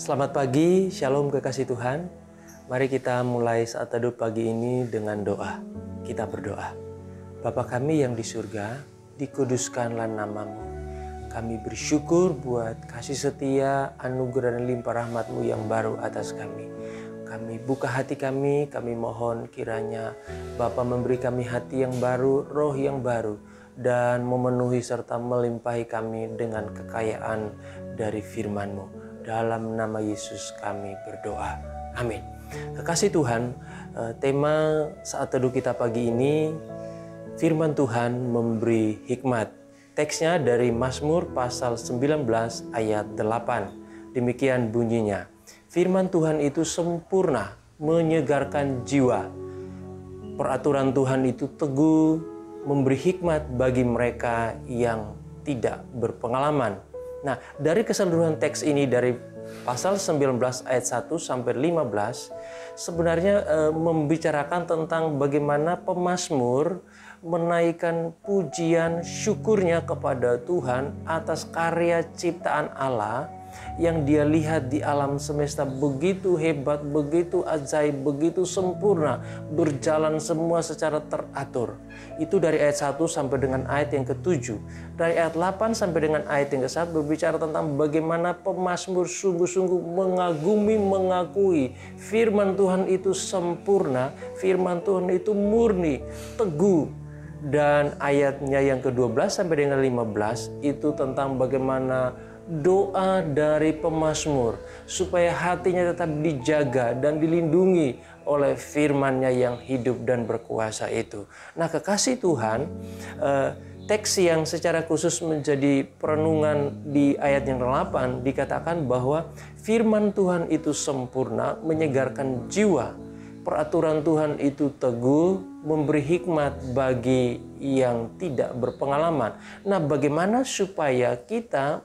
Selamat pagi, shalom kekasih Tuhan. Mari kita mulai saat teduh pagi ini dengan doa. Kita berdoa. Bapa kami yang di surga, dikuduskanlah namamu. Kami bersyukur buat kasih setia, anugerah dan limpah rahmat-Mu yang baru atas kami. Kami buka hati kami mohon kiranya Bapa memberi kami hati yang baru, roh yang baru, dan memenuhi serta melimpahi kami dengan kekayaan dari firman-Mu. Dalam nama Yesus kami berdoa. Amin. Kekasih Tuhan, tema saat teduh kita pagi ini, firman Tuhan memberi hikmat. Teksnya dari Mazmur pasal 19 ayat 8. Demikian bunyinya. Firman Tuhan itu sempurna, menyegarkan jiwa. Peraturan Tuhan itu teguh, memberi hikmat bagi mereka yang tidak berpengalaman. Nah, dari keseluruhan teks ini dari pasal 19 ayat 1 sampai 15 sebenarnya membicarakan tentang bagaimana pemazmur menaikkan pujian syukurnya kepada Tuhan atas karya ciptaan Allah yang dia lihat di alam semesta begitu hebat, begitu ajaib, begitu sempurna, berjalan semua secara teratur. Itu dari ayat 1 sampai dengan ayat yang ke-7. Dari ayat 8 sampai dengan ayat yang ke-1 berbicara tentang bagaimana pemazmur sungguh-sungguh mengakui firman Tuhan itu sempurna, firman Tuhan itu murni, teguh. Dan ayatnya yang ke-12 sampai dengan 15 itu tentang bagaimana doa dari pemazmur supaya hatinya tetap dijaga dan dilindungi oleh firman-Nya yang hidup dan berkuasa itu. Nah, kekasih Tuhan, teks yang secara khusus menjadi perenungan di ayat yang ke-8 dikatakan bahwa firman Tuhan itu sempurna, menyegarkan jiwa. Peraturan Tuhan itu teguh, memberi hikmat bagi yang tidak berpengalaman. Nah, bagaimana supaya kita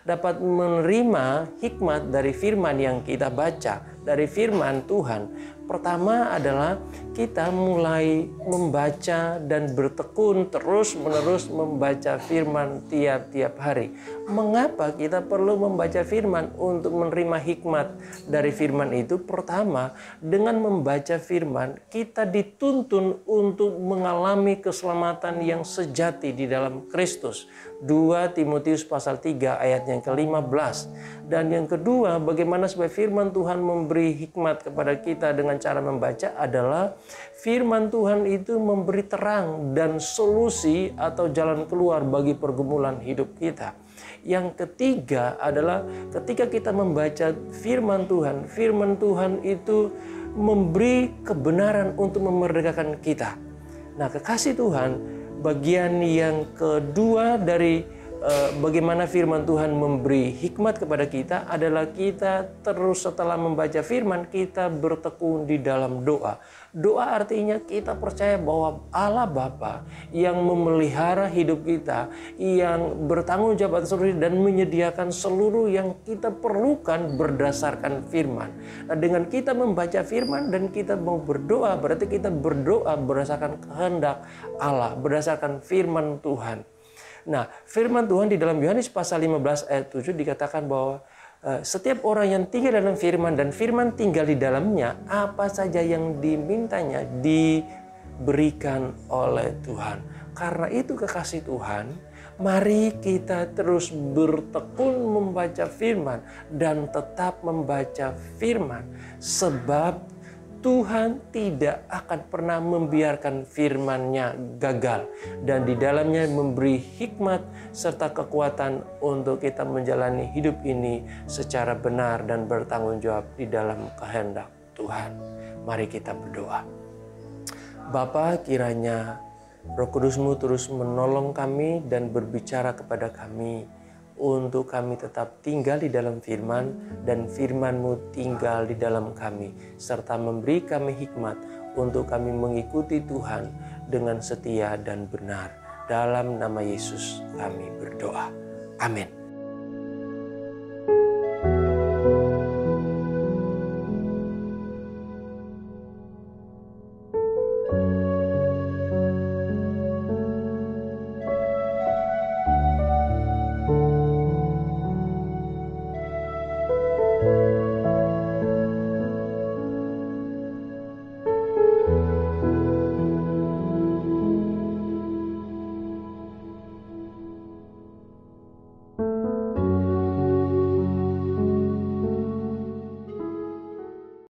dapat menerima hikmat dari firman yang kita baca, dari firman Tuhan? Pertama adalah kita mulai membaca dan bertekun terus-menerus membaca firman tiap-tiap hari. Mengapa kita perlu membaca firman untuk menerima hikmat dari firman itu? Pertama, dengan membaca firman, kita dituntun untuk mengalami keselamatan yang sejati di dalam Kristus. 2 Timotius pasal 3 ayat yang ke-15. Dan yang kedua, bagaimana supaya firman Tuhan memberi hikmat kepada kita dengan cara membaca adalah firman Tuhan itu memberi terang dan solusi atau jalan keluar bagi pergumulan hidup kita. Yang ketiga adalah ketika kita membaca firman Tuhan itu memberi kebenaran untuk memerdekakan kita. Nah, kekasih Tuhan, bagian yang kedua dari bagaimana firman Tuhan memberi hikmat kepada kita adalah kita terus setelah membaca firman, kita bertekun di dalam doa. Doa artinya kita percaya bahwa Allah Bapa yang memelihara hidup kita, yang bertanggung jawab atas seluruh dan menyediakan seluruh yang kita perlukan berdasarkan firman. Nah, dengan kita membaca firman dan kita mau berdoa, berarti kita berdoa berdasarkan kehendak Allah, berdasarkan firman Tuhan. Nah, firman Tuhan di dalam Yohanes pasal 15 ayat 7 dikatakan bahwa setiap orang yang tinggal dalam firman dan firman tinggal di dalamnya, apa saja yang dimintanya diberikan oleh Tuhan. Karena itu kekasih Tuhan, mari kita terus bertekun membaca firman dan tetap membaca firman. Sebab Tuhan tidak akan pernah membiarkan firman-Nya gagal. Dan di dalamnya memberi hikmat serta kekuatan untuk kita menjalani hidup ini secara benar dan bertanggung jawab di dalam kehendak Tuhan. Mari kita berdoa. Bapa, kiranya Roh Kudus-Mu terus menolong kami dan berbicara kepada kami untuk kami tetap tinggal di dalam firman dan firman-Mu tinggal di dalam kami, serta memberi kami hikmat untuk kami mengikuti Tuhan dengan setia dan benar. Dalam nama Yesus kami berdoa. Amin.